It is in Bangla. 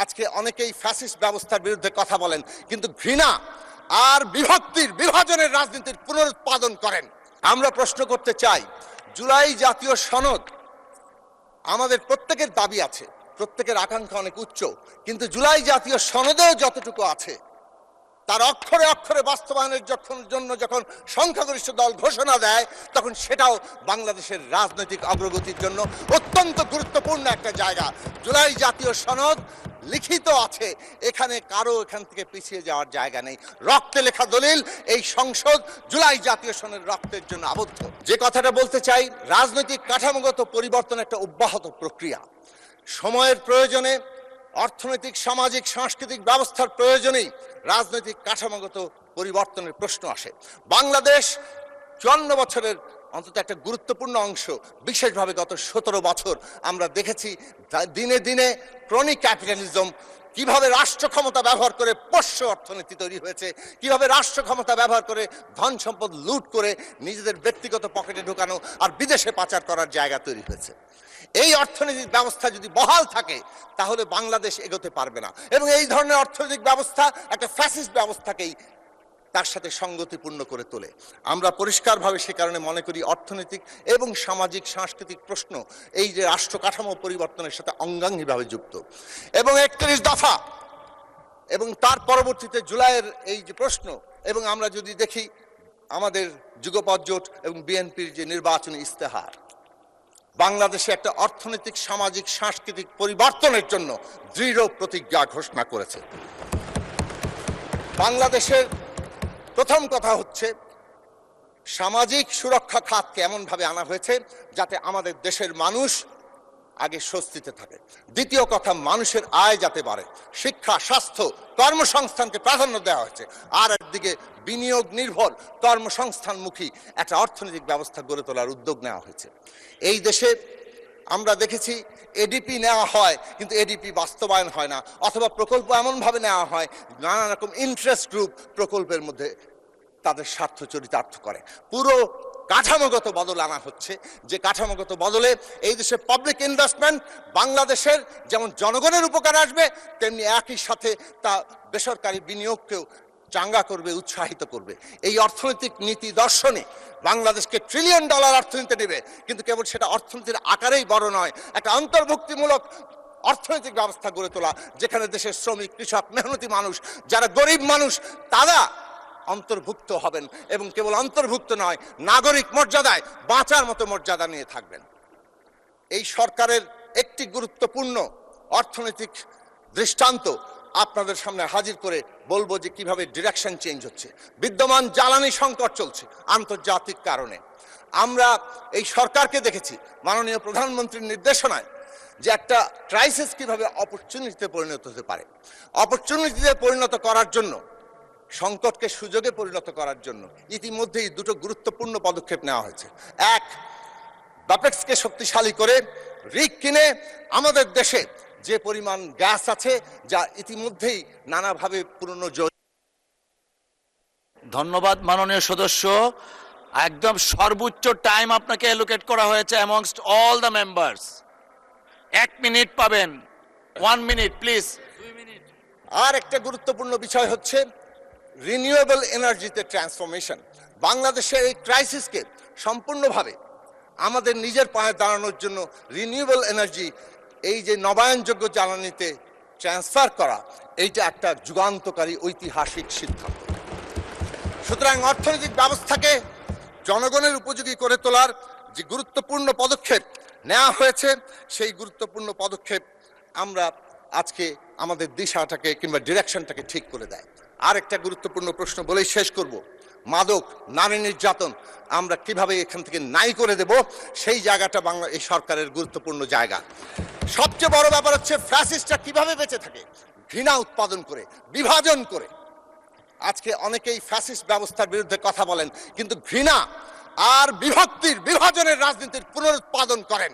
আজকে অনেকেই ফ্যাসিস্ট ব্যবস্থার বিরুদ্ধে কথা বলেন, কিন্তু ঘৃণা আর বিভক্তির বিভাজনের রাজনীতির পুনরুৎপাদন করেন। আমরা প্রশ্ন করতে চাই, জুলাই জাতীয় সনদ আমাদের প্রত্যেকের দাবি আছে, প্রত্যেকের আকাঙ্ক্ষা অনেক উচ্চ, কিন্তু জুলাই জাতীয় সনদেও যতটুকু আছে তার অক্ষরে অক্ষরে বাস্তবায়নের জন্য যখন সংখ্যাগরিষ্ঠ দল ঘোষণা দেয়, তখন সেটাও বাংলাদেশের রাজনৈতিক অগ্রগতির জন্য অত্যন্ত গুরুত্বপূর্ণ একটা জায়গা। জুলাই জাতীয় সনদ লিখিত আছে, এখানে কারো এখান থেকে পিছিয়ে যাওয়ার জায়গা নেই। রক্তে লেখা দলিল, এই সংসদ জুলাই জাতীয় সনদের রক্তের জন্য আবদ্ধ। যে কথাটা বলতে চাই, রাজনৈতিক কাঠামোগত পরিবর্তন একটা অব্যাহত প্রক্রিয়া। সময়ের প্রয়োজনে, অর্থনৈতিক, সামাজিক, সাংস্কৃতিক ব্যবস্থার প্রয়োজনেই রাজনৈতিক কাঠামোগত পরিবর্তনের প্রশ্ন আসে। বাংলাদেশ 54 বছরের অন্তত একটা গুরুত্বপূর্ণ অংশ, বিশেষভাবে গত 17 বছর আমরা দেখেছি দিনে দিনে ক্রনিক ক্যাপিটালিজম, কিভাবে রাষ্ট্র ক্ষমতা ব্যবহার করে পোষ্য অর্থনীতি তৈরি হয়েছে, কিভাবে রাষ্ট্র ক্ষমতা ব্যবহার করে ধন সম্পদ লুট করে নিজেদের ব্যক্তিগত পকেটে ঢোকানো আর বিদেশে পাচার করার জায়গা তৈরি হয়েছে। এই অর্থনৈতিক ব্যবস্থা যদি বহাল থাকে তাহলে বাংলাদেশ এগোতে পারবে না, এবং এই ধরনের অর্থনৈতিক ব্যবস্থা একটা ফ্যাসিস্ট ব্যবস্থাকেই তার সাথে সঙ্গতিপূর্ণ করে তোলে। আমরা পরিষ্কারভাবে সে কারণে মনে করি অর্থনৈতিক এবং সামাজিক সাংস্কৃতিক প্রশ্ন এই যে রাষ্ট্র কাঠামো পরিবর্তনের সাথে অঙ্গাঙ্গিভাবে যুক্ত। এবং 31 দফা এবং তার পরবর্তীতে জুলাইয়ের এই যে প্রশ্ন, এবং আমরা যদি দেখি আমাদের যুগপৎ জোট এবং বিএনপির যে নির্বাচনী ইস্তেহার, বাংলাদেশে একটা অর্থনৈতিক, সামাজিক, সাংস্কৃতিক পরিবর্তনের জন্য দৃঢ় প্রতিজ্ঞা ঘোষণা করেছে। বাংলাদেশের প্রথম কথা হচ্ছে সামাজিক সুরক্ষা খাতকে এমনভাবে আনা হয়েছে যাতে আমাদের দেশের মানুষ আগে স্বস্তিতে থাকে। দ্বিতীয় কথা, মানুষের আয় যাতে বাড়ে, শিক্ষা, স্বাস্থ্য, কর্মসংস্থানকে প্রাধান্য দেওয়া হয়েছে। আর একদিকে বিনিয়োগ নির্ভর কর্মসংস্থানমুখী একটা অর্থনৈতিক ব্যবস্থা গড়ে তোলার উদ্যোগ নেওয়া হয়েছে। এই দেশে আমরা দেখেছি এডিপি নেওয়া হয় কিন্তু এডিপি বাস্তবায়ন হয় না, অথবা প্রকল্প এমনভাবে নেওয়া হয় নানা রকম ইন্টারেস্ট গ্রুপ প্রকল্পের মধ্যে তাদের স্বার্থ চরিতার্থ করে। পুরো কাঠামোগত বদল আনা হচ্ছে, যে কাঠামোগত বদলে এই দেশে পাবলিক ইনভেস্টমেন্ট বাংলাদেশের যেমন জনগণের উপকার আসবে, তেমনি একই সাথে তা বেসরকারি বিনিয়োগকেও চাঙ্গা করবে, উৎসাহিত করবে। এই অর্থনৈতিক নীতি দর্শনে বাংলাদেশকে $1 ট্রিলিয়ন অর্থনীতি নেবে, কিন্তু কেবল সেটা অর্থনীতির আকারেই বড় নয়, একটা অন্তর্ভুক্তিমূলক অর্থনৈতিক ব্যবস্থা গড়ে তোলা, যেখানে দেশের শ্রমিক, কৃষক, মেহনতি মানুষ, যারা গরিব মানুষ, তারা অন্তর্ভুক্ত হবেন, এবং কেবল অন্তর্ভুক্ত নয়, নাগরিক মর্যাদায় বাঁচার মতো মর্যাদা নিয়ে থাকবেন। এই সরকারের একটি গুরুত্বপূর্ণ অর্থনৈতিক দৃষ্টান্ত আপনাদের সামনে হাজির করে বলবো যে কিভাবে ডিরেকশন চেঞ্জ হচ্ছে। বিদ্যমান জ্বালানি সংকট চলছে আন্তর্জাতিক কারণে। আমরা এই সরকারকে দেখেছি মাননীয় প্রধানমন্ত্রীর নির্দেশনায় যে একটা ক্রাইসিস কিভাবে অপরচুনিটিতে পরিণত হতে পারে, অপরচুনিটিতে পরিণত করার জন্য, সংকটকে সুযোগে পরিণত করার জন্য ইতিমধ্যেই দুটো গুরুত্বপূর্ণ পদক্ষেপ নেওয়া হয়েছে। এক, ব্যাপেক্সকে শক্তিশালী করে রিগ কিনে আমাদের দেশে যে পরিমাণ গ্যাস আছে, যা ইতিমধ্যেই নানাভাবে পুরনো। ধন্যবাদ মাননীয় সদস্য। একদম সর্বোচ্চ টাইম আপনাকে অ্যালোকেট করা হয়েছে amongst all the members. 1 minute পাবেন। 1 মিনিট প্লিজ। 2 মিনিট। আর একটা গুরুত্বপূর্ণ বিষয় হচ্ছে রিনিউয়েবল এনার্জিতে ট্রান্সফরমেশন। বাংলাদেশের এই ক্রাইসিসকে সম্পূর্ণভাবে আমাদের নিজের পায়ে দাঁড়ানোর জন্য রিনিউয়েবল এনার্জি, এই যে নবায়নযোগ্য জ্বালানিতে ট্রান্সফার করা, এইটা একটা যুগান্তকারী ঐতিহাসিক সিদ্ধান্ত। সুতরাং অর্থনৈতিক ব্যবস্থাকে জনগণের উপযোগী করে তোলার যে গুরুত্বপূর্ণ পদক্ষেপ নেওয়া হয়েছে, সেই গুরুত্বপূর্ণ পদক্ষেপ আমরা আজকে আমাদের দিশাটাকে কিংবা ডিরেকশনটাকে ঠিক করে দেয়। আর একটা গুরুত্বপূর্ণ প্রশ্ন বলেই শেষ করব, মাদক, নারী নির্যাতন আমরা কিভাবে এখান থেকে নাই করে দেব, সেই জায়গাটা এই সরকারের গুরুত্বপূর্ণ জায়গা। সবচেয়ে বড় ব্যাপার হচ্ছে ফ্যাসিস্টরা কিভাবে বেঁচে থাকে, ঘৃণা উৎপাদন করে, বিভাজন করে। আজকে অনেকেই ফ্যাসিস্ট ব্যবস্থার বিরুদ্ধে কথা বলেন, কিন্তু ঘৃণা আর বিভক্তির বিভাজনের রাজনীতির পুনরুৎপাদন করেন।